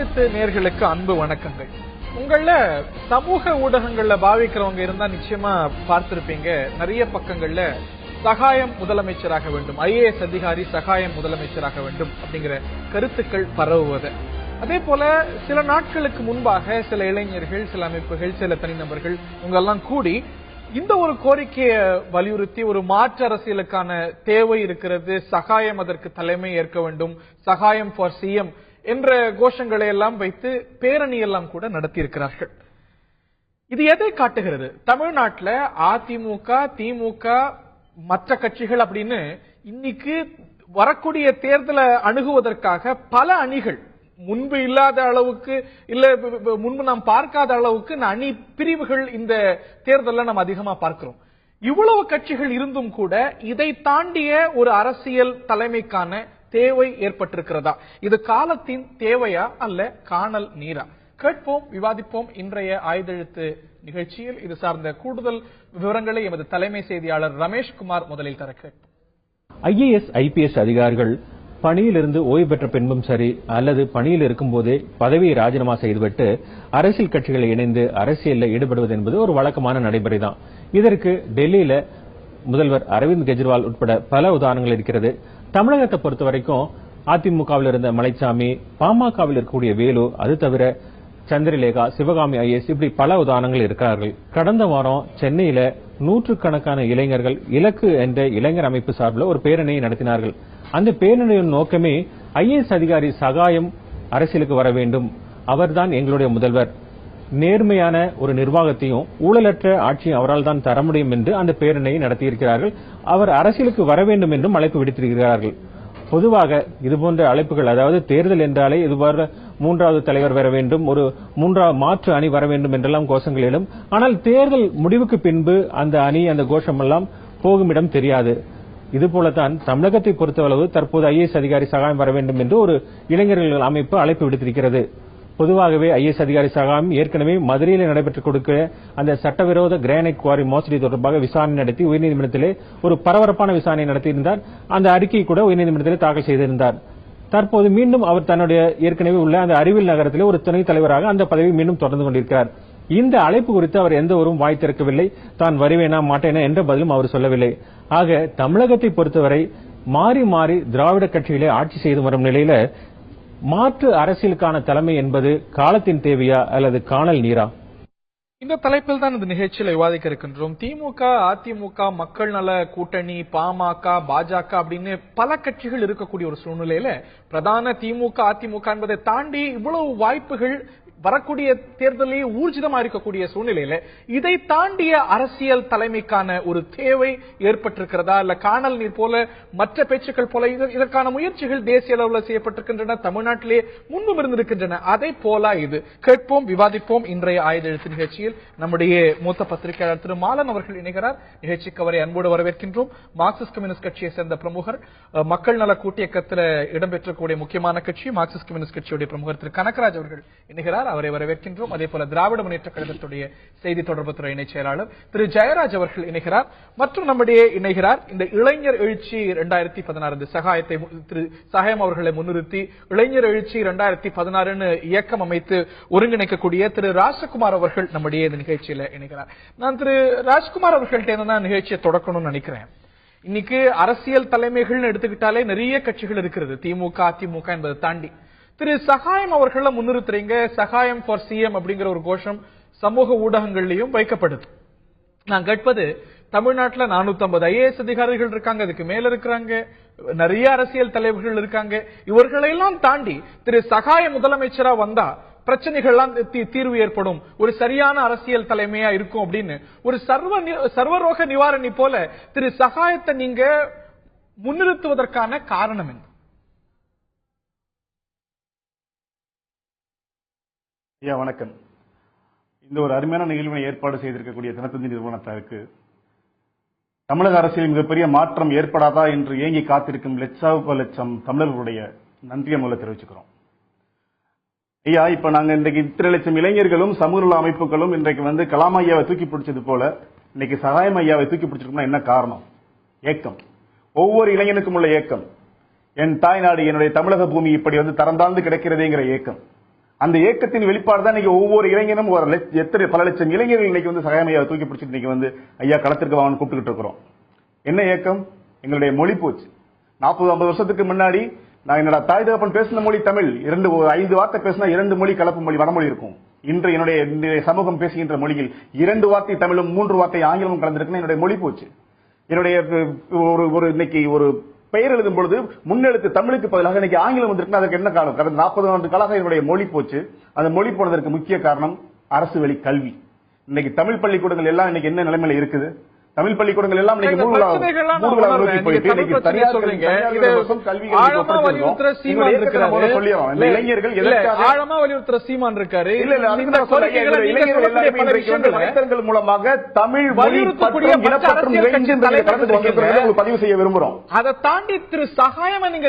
தமிழகத்து நேயர்களுக்கு அன்பு வணக்கங்கள். உங்கள சமூக ஊடகங்கள்ல பாவிக்கிறவங்க இருந்தா நிச்சயமா பார்த்திருப்பீங்க. நிறைய பக்கங்கள்ல சகாயம் முதலமைச்சராக வேண்டும், ஐஏஎஸ் அதிகாரி சகாயம் முதலமைச்சராக வேண்டும் அப்படிங்கிற கருத்துக்கள் பரவுவது. அதே போல சில நாட்களுக்கு முன்பாக சில இளைஞர்கள், சில அமைப்புகள், சில தனிநபர்கள் உங்கெல்லாம் கூடி இந்த ஒரு கோரிக்கையை வலியுறுத்தி ஒரு மாற்று அரசியலுக்கான தேவை இருக்கிறது, சகாயம் அதற்கு தலைமை ஏற்க வேண்டும், சகாயம் ஃபார் சிஎம் என்ற கோஷங்களை எல்லாம் வைத்து பேரணி எல்லாம் கூட நடத்தி இருக்கிறார்கள். இது எதை காட்டுகிறது? தமிழ்நாட்டில் அதிமுக, திமுக, மற்ற கட்சிகள் அப்படின்னு இன்னைக்கு வரக்கூடிய தேர்தலை அணுகுவதற்காக பல அணிகள், முன்பு இல்லாத அளவுக்கு, இல்ல முன்பு நாம் பார்க்காத அளவுக்கு அணி பிரிவுகள் இந்த தேர்தலில் நாம் அதிகமா பார்க்கிறோம். இவ்வளவு கட்சிகள் இருந்தும் கூட இதை தாண்டிய ஒரு அரசியல் தலைமைக்கான தேவை ஏற்பட்டிருக்கிறதா? இது காலத்தின் தேவையா அல்ல காணல் நீரா? கேட்போம், விவாதிப்போம். இன்றைய ஆயுதெழுத்து நிகழ்ச்சியில் இது சார்ந்த கூடுதல் விவரங்களை எமது தலைமை செய்தியாளர் ரமேஷ்குமார் முதலில் தர கேட்போம். ஐஏஎஸ் ஐபிஎஸ் அதிகாரிகள் பணியிலிருந்து ஓய்வு பெற்ற பின்பும் சரி, அல்லது பணியில் இருக்கும் போதே பதவியை ராஜினாமா செய்துவிட்டு அரசியல் கட்சிகளை இணைந்து அரசியலில் ஈடுபடுவது என்பது ஒரு வழக்கமான நடைமுறைதான். இதற்கு டெல்லியில முதல்வர் அரவிந்த் கெஜ்ரிவால் உட்பட பல உதாரணங்கள் இருக்கிறது. தமிழகத்தை பொறுத்த வரைக்கும் அதிமுகவில் இருந்த மலைச்சாமி, பாமகவில் இருக்கக்கூடிய வேலு, அது தவிர சந்திரலேகா, சிவகாமி ஐஏஎஸ், இப்படி பல உதாரணங்கள் இருக்கிறார்கள். கடந்த வாரம் சென்னையில நூற்றுக்கணக்கான இளைஞர்கள் இலக்கு என்ற இளைஞர் அமைப்பு சார்பில் ஒரு பேரணியை நடத்தினார்கள். அந்த பேரணியின் நோக்கமே ஐஏஎஸ் அதிகாரி சகாயம் அரசியலுக்கு வர வேண்டும், அவர்தான் எங்களுடைய முதல்வர், நேர்மையான ஒரு நிர்வாகத்தையும் ஊழலற்ற ஆட்சியும் அவரால் தான் தர முடியும் என்று அந்த பேரணியை நடத்தியிருக்கிறார்கள். அவர் அரசியலுக்கு வர வேண்டும் என்றும் அழைப்பு விடுத்திருக்கிறார்கள். பொதுவாக இதுபோன்ற அழைப்புகள், அதாவது தேர்தல் என்றாலே இதுபோன்ற மூன்றாவது தலைவர் வர வேண்டும், ஒரு மூன்றாவது மாற்று அணி வர வேண்டும் என்றெல்லாம் கோஷங்கள் எழும். ஆனால் தேர்தல் முடிவுக்கு பின்பு அந்த அணி, அந்த கோஷம் எல்லாம் போகுமிடம் தெரியாது. இதுபோலத்தான் தமிழகத்தை பொறுத்தளவு தற்போது ஐஏஎஸ் அதிகாரி சகாயம் வர வேண்டும் என்று ஒரு இளைஞர்கள் அமைப்பு அழைப்பு விடுத்திருக்கிறது. பொதுவாகவே ஐஏஎஸ் அதிகாரி சகாயம் ஏற்கனவே மதுரையில் நடைபெற்றுக் கொடுக்க அந்த சட்டவிரோத கிரானைட் குவாரி மோசடி தொடர்பாக விசாரணை நடத்தி உயர்நீதிமன்றத்திலே ஒரு பரபரப்பான விசாரணை நடத்தியிருந்தார். அந்த அறிக்கை கூட உயர்நீதிமன்றத்திலே தாக்கல் செய்திருந்தார். தற்போது மீண்டும் அவர் தன்னுடைய ஏற்கனவே உள்ள அந்த அறிவியல் நகரத்திலே ஒரு துணைத் தலைவராக அந்த பதவி மீண்டும் தொடர்ந்து கொண்டிருக்கிறார். இந்த அழைப்பு குறித்து அவர் எந்த ஒரு வாய் திறக்கவில்லை. தான் வருவேனா மாட்டேனா என்ற பதிலும் அவர் சொல்லவில்லை. ஆக தமிழகத்தை பொறுத்தவரை மாறி மாறி திராவிட கட்சிகளே ஆட்சி செய்து வரும் நிலையில மாற்று அரசியலுக்கான தலைமை என்பது காலத்தின் தேவையா அல்லது காணல் நீரா? இந்த தலைப்பில் தான் இந்த நிகழ்ச்சியில் விவாதிக்க இருக்கின்றோம். திமுக, அதிமுக, மக்கள் நல கூட்டணி, பாமக, பாஜக அப்படின்னு பல கட்சிகள் இருக்கக்கூடிய ஒரு சூழ்நிலையில பிரதான திமுக, அதிமுக என்பதை தாண்டி இவ்வளவு வாய்ப்புகள் வரக்கூடிய தேர்தலிலேயே ஊர்ஜிதமா இருக்கக்கூடிய சூழ்நிலையில இதை தாண்டிய அரசியல் தலைமைக்கான ஒரு தேவை ஏற்பட்டிருக்கிறதா? இல்ல காணல் நீர் போல மற்ற பேச்சுக்கள் போல இதற்கான முயற்சிகள் தேசிய அளவில் செய்யப்பட்டிருக்கின்றன, தமிழ்நாட்டிலே முன்பும் இருந்திருக்கின்றன. அதை போல இது கேட்போம், விவாதிப்போம். இன்றைய ஆயுதெழுத்து நிகழ்ச்சியில் நம்முடைய மூத்த பத்திரிகையாளர் திரு மாலன் அவர்கள் இணைகிறார். நிகழ்ச்சிக்கு அவரை அன்போடு வரவேற்கின்றோம். மார்க்சிஸ்ட் கம்யூனிஸ்ட் கட்சியை சேர்ந்த பிரமுகர், மக்கள் நல கூட்டியக்கத்தில் இடம்பெற்றக்கூடிய முக்கியமான கட்சி மார்க்சிஸ்ட் கம்யூனிஸ்ட் கட்சியுடைய பிரமுகர் திரு கனகராஜ் அவர்கள் இணைகிறார். அவரை வரவேற்கின்றோம். அதே போல திராவிட முன்னேற்ற கழகத்துடைய செய்தி தொடர்புத்துறை இணைச் செயலாளர் திரு ஜெயராஜ் அவர்கள் இணைகிறார். மற்றும் நம்முடைய இணைகிறார் இந்த இளைஞர் எழுச்சி 2016 சகாயத்தை திரு சகாயம் அவர்களை முன்னிறுத்தி இளைஞர் எழுச்சி 2016 இயக்கம் அமைத்து ஒருங்கிணைக்கக்கூடிய திரு ராஜ்குமார் அவர்கள் நம்முடைய இந்த நிகழ்ச்சியில இணைகிறார். நான் திரு ராஜ்குமார் அவர்கள்ட்ட தான் நிகழ்ச்சியை தொடக்கணும்னு நினைக்கிறேன். இன்னைக்கு அரசியல் தலைமைகள் எடுத்துக்கிட்டாலே நிறைய கட்சிகள் இருக்கிறது, திமுக, அதிமுக என்பதை தாண்டி. திரு சகாயம் அவர்களை முன்னிறுத்துறீங்க, சகாயம் ஃபார் சிஎம் அப்படிங்கிற ஒரு கோஷம் சமூக ஊடகங்கள்லயும் வைக்கப்படுது. நான் கேட்பது, தமிழ்நாட்டில் 450 ஐஏஎஸ் அதிகாரிகள் இருக்காங்க, அதுக்கு மேல இருக்கிறாங்க, நிறைய அரசியல் தலைவர்கள் இருக்காங்க. இவர்களெல்லாம் தாண்டி திரு சகாயம் முதலமைச்சரா வந்தா பிரச்சனைகள்லாம் தீர்வு ஏற்படும், ஒரு சரியான அரசியல் தலைமையா இருக்கும் அப்படின்னு ஒரு சர்வரோக நிவாரணி போல திரு சகாயத்தை நீங்க முன்னிறுத்துவதற்கான காரணம் என்ன? ஐயா வணக்கம். இந்த ஒரு அருமையான நிகழ்வினை ஏற்பாடு செய்திருக்கக்கூடிய தினத்தந்தி நிறுவனத்திற்கு தமிழக அரசியல் மிகப்பெரிய மாற்றம் ஏற்படாதா என்று ஏங்கி காத்திருக்கும் லட்சம் தமிழர்களுடைய நன்றியை முதல்ல தெரிவிச்சுக்கிறோம். ஐயா, இப்ப நாங்க இன்றைக்கு 2 லட்சம் இளைஞர்களும் சமூக நல அமைப்புகளும் இன்றைக்கு கலாம் ஐயாவை தூக்கி பிடிச்சது போல இன்னைக்கு சகாயம் ஐயாவை தூக்கி பிடிச்சிருக்கோம்னா என்ன காரணம்? ஏக்கம். ஒவ்வொரு இளைஞனுக்கும் உள்ள ஏக்கம். என் தாய்நாடு, என்னுடைய தமிழக பூமி இப்படி தரந்தாழ்ந்து கிடக்கிறதேங்கிற ஏக்கம். அந்த ஏக்கத்தின் வெளிப்பாடு தான் இன்னைக்கு ஒவ்வொரு இளைஞனும் பல லட்சம் இளைஞர்கள் இன்னைக்கு வந்து சகாயம் ஐயா தூக்கி பிடிச்சிட்டு இன்னைக்கு வந்து ஐயா களத்திற்கு வாங்கன்னு கூப்பிட்டுக்கிட்டு இருக்கிறோம். என்ன ஏக்கம்? எங்களுடைய மொழி போச்சு. 40-50 வருஷத்துக்கு முன்னாடி நான் என்னோட தாய் தகப்பன் பேசின மொழி தமிழ், 5 வார்த்தை பேசினா 2 மொழி கலப்பு மொழி வடமொழி இருக்கும். இன்று என்னுடைய சமூகம் பேசுகின்ற மொழியில் 2 வார்த்தை தமிழும் 3 வார்த்தை ஆங்கிலமும் கலந்திருக்குன்னு என்னுடைய மொழி போச்சு. என்னுடைய இன்னைக்கு ஒரு பெயர் எழுதும் பொழுது முன்னெழுத்து தமிழுக்கு பதிலாக இன்னைக்கு ஆங்கிலம் வந்திருக்கு. அதற்கு என்ன காரணம்? கடந்த 40 ஆண்டு காலாக என்னுடைய மொழி போச்சு. அந்த மொழி போனதற்கு முக்கிய காரணம் அரசு வழி கல்வி. இன்னைக்கு தமிழ் பள்ளிக்கூடங்கள் எல்லாம் இன்னைக்கு என்ன நிலைமையில இருக்குது? தமிழ் பள்ளிக்கூடங்கள் எல்லாம் இன்னைக்கு நோக்கி போயிட்டு இளைஞர்கள் ஆழமா வலியுறுத்துற சீமான் இருக்காரு. வலைத்தளங்கள் மூலமாக தமிழ் பதிவு செய்ய விரும்புறோம். அதை தாண்டி திரு சகாயம் நீங்க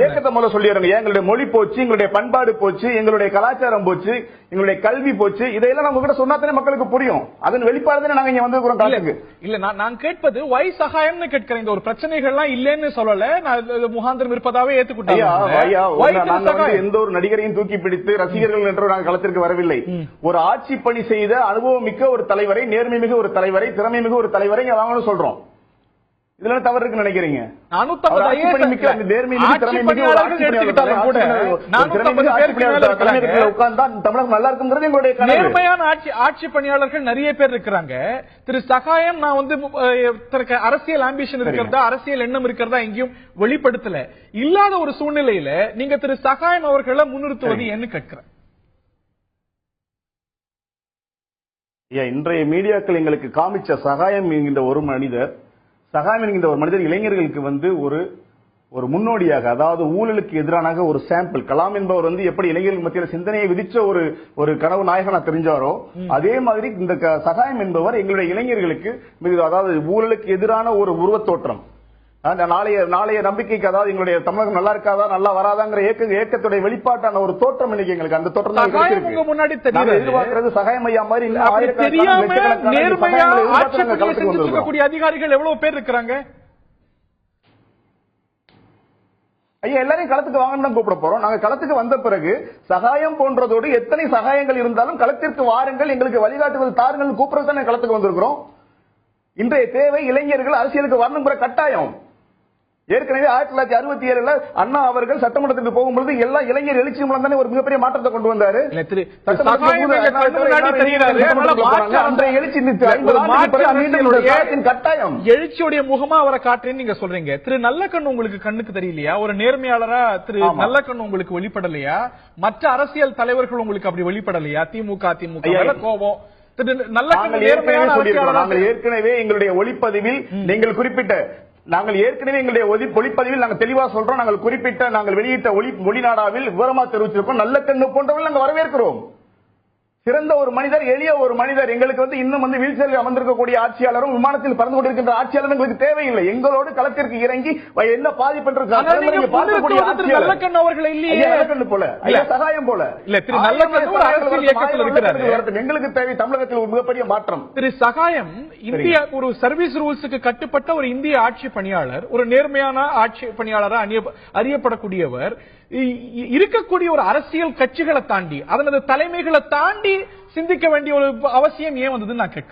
ஏக்கத்தை முதல்ல சொல்லிடுறோம். எங்களுடைய மொழி போச்சு, எங்களுடைய பண்பாடு போச்சு, எங்களுடைய கலாச்சாரம் போச்சு, எங்களுடைய கல்வி போச்சு. இதையெல்லாம் நம்ம கிட்ட சொன்னாத்தானே மக்களுக்கு புரியும். அதன் வெளிப்பாடு தானே நாங்க இங்க வந்திருக்கிறோம். இல்ல நான் கேட்பது வை சகாயம்னு கேட்கிறேன். இந்த ஒரு பிரச்சனைகள்லாம் இல்லன்னு சொல்லல, நான் முகாந்திரம் இருப்பதாவே ஏத்துக்கிட்டேன். எந்த ஒரு நடிகரையும் தூக்கி பிடித்து ரசிகர்கள் என்று நாங்கள் களத்திற்கு வரவில்லை. ஒரு ஆட்சி பணி செய்த அனுபவம் மிக்க ஒரு தலைவரை, நேர்மை மிகு ஒரு தலைவரை, திறமை மிகு ஒரு தலைவரை வாங்கன்னு சொல்றோம். இதுல தவறு இருக்குன்னு நினைக்கிறீங்க? நேர்மையான ஆட்சி பணியாளர்கள் நிறைய பேர் இருக்கிறாங்க. திரு சகாயம் நான் வந்து அரசியல் ஆம்பிஷன் இருக்கிறதா, அரசியல் எண்ணம் இருக்கிறதா எங்கேயும் வெளிப்படுத்தல. இல்லாத ஒரு சூழ்நிலையில நீங்க திரு சகாயம் அவர்களை முன்னிறுத்துவது என்ன கேட்கிறேன். இன்றைய மீடியாக்கள் எங்களுக்கு காமிச்ச சகாயம் என்கின்ற ஒரு மனிதர் இளைஞர்களுக்கு வந்து ஒரு முன்னோடியாக, அதாவது ஊழலுக்கு எதிரான ஒரு சாம்பிள். கலாம் என்பவர் வந்து எப்படி இளைஞர்கள் மத்தியில் சிந்தனையை விதிச்ச ஒரு கனவு நாயகனா தெரிஞ்சாரோ, அதே மாதிரி இந்த சகாயம் என்பவர் எங்களுடைய இளைஞர்களுக்கு, அதாவது ஊழலுக்கு எதிரான ஒரு உருவத்தோற்றம். நாளைய நம்பிக்கைக்கு, அதாவது எங்களுடைய தமிழகம் நல்லா இருக்காதா நல்லா வராதாங்கிற ஏக்கத்துடைய வெளிப்பாட்டான ஒரு தோற்றம் இன்னைக்கு எங்களுக்கு அந்த தோற்றம் முன்னாடி எதிர்பார்க்கிறது சகாயம் ஐயா மாதிரி அதிகாரிகள் எவ்வளவு பேர் இருக்கிறாங்க. ஐயா எல்லாரையும் களத்துக்கு வாங்கன்னு தான் கூப்பிட போறோம். நாங்க களத்துக்கு வந்த பிறகு சகாயம் போன்றதோடு எத்தனை சகாயங்கள் இருந்தாலும் களத்திற்கு வாருங்கள், எங்களுக்கு வழிகாட்டுவது தாருங்கள் கூப்பிடுறது தான் களத்துக்கு வந்திருக்கிறோம். இன்றைய தேவை இளைஞர்கள் அரசியலுக்கு வரணுங்கிற கட்டாயம். ஏற்கனவே 1967 அண்ணா அவர்கள் சட்டமன்றத்துக்கு போகும்போது எல்லா இளைஞர் எழுச்சி மூலம் தானே ஒரு மிகப்பெரிய மாற்றத்தை கொண்டு வந்தாரு. கட்டாயம் எழுச்சியுடைய முகமா அவரை காட்டுறேன்னு நீங்க சொல்றீங்க. திரு நல்லக்கண்ணு உங்களுக்கு கண்ணுக்கு தெரியலையா? ஒரு நேர்மையாளரா திரு நல்லக்கண்ணு உங்களுக்கு வெளிப்படலையா? மற்ற அரசியல் தலைவர்கள் உங்களுக்கு அப்படி வெளிப்படலையா? திமுக கோபம் நாங்கள் ஏற்கனவே எங்களுடைய ஒளிப்பதிவில் நீங்கள் குறிப்பிட்ட நாங்கள் தெளிவா சொல்றோம். நாங்கள் வெளியிட்ட ஒளிநாடாவில் விவரமா தெரிவிச்சிருக்கோம். நல்ல கண்ணு போன்றவர்கள் நாங்கள் வரவேற்கிறோம். சிறந்த ஒரு மனிதர், எளிய ஒரு மனிதர். எங்களுக்கு வந்து இன்னும் வந்து வீல் சேரில் அமர்ந்திருக்கக்கூடிய ஆட்சியாளரும் விமானத்தில் பறந்து கொண்டிருக்கின்ற ஆட்சியாளரும் எங்களுக்கு தேவையில்லை. எங்களோடு களத்திற்கு இறங்கி என்ன பாதிப்பு சகாயம் போல எங்களுக்கு தேவை தமிழகத்தில் ஒரு மிகப்பெரிய மாற்றம். திரு சகாயம் இந்திய ஒரு சர்வீஸ் ரூல்ஸுக்கு கட்டுப்பட்ட ஒரு இந்திய ஆட்சி பணியாளர், ஒரு நேர்மையான ஆட்சி பணியாளராக அறியப்படக்கூடியவர். இருக்கக்கூடிய ஒரு அரசியல் கட்சிகளை தாண்டி, அதனது தலைமைகளை தாண்டி சிந்திக்க வேண்டிய ஒரு அவசியம் ஏன் வந்ததுன்னு நான் கேட்கிறேன்.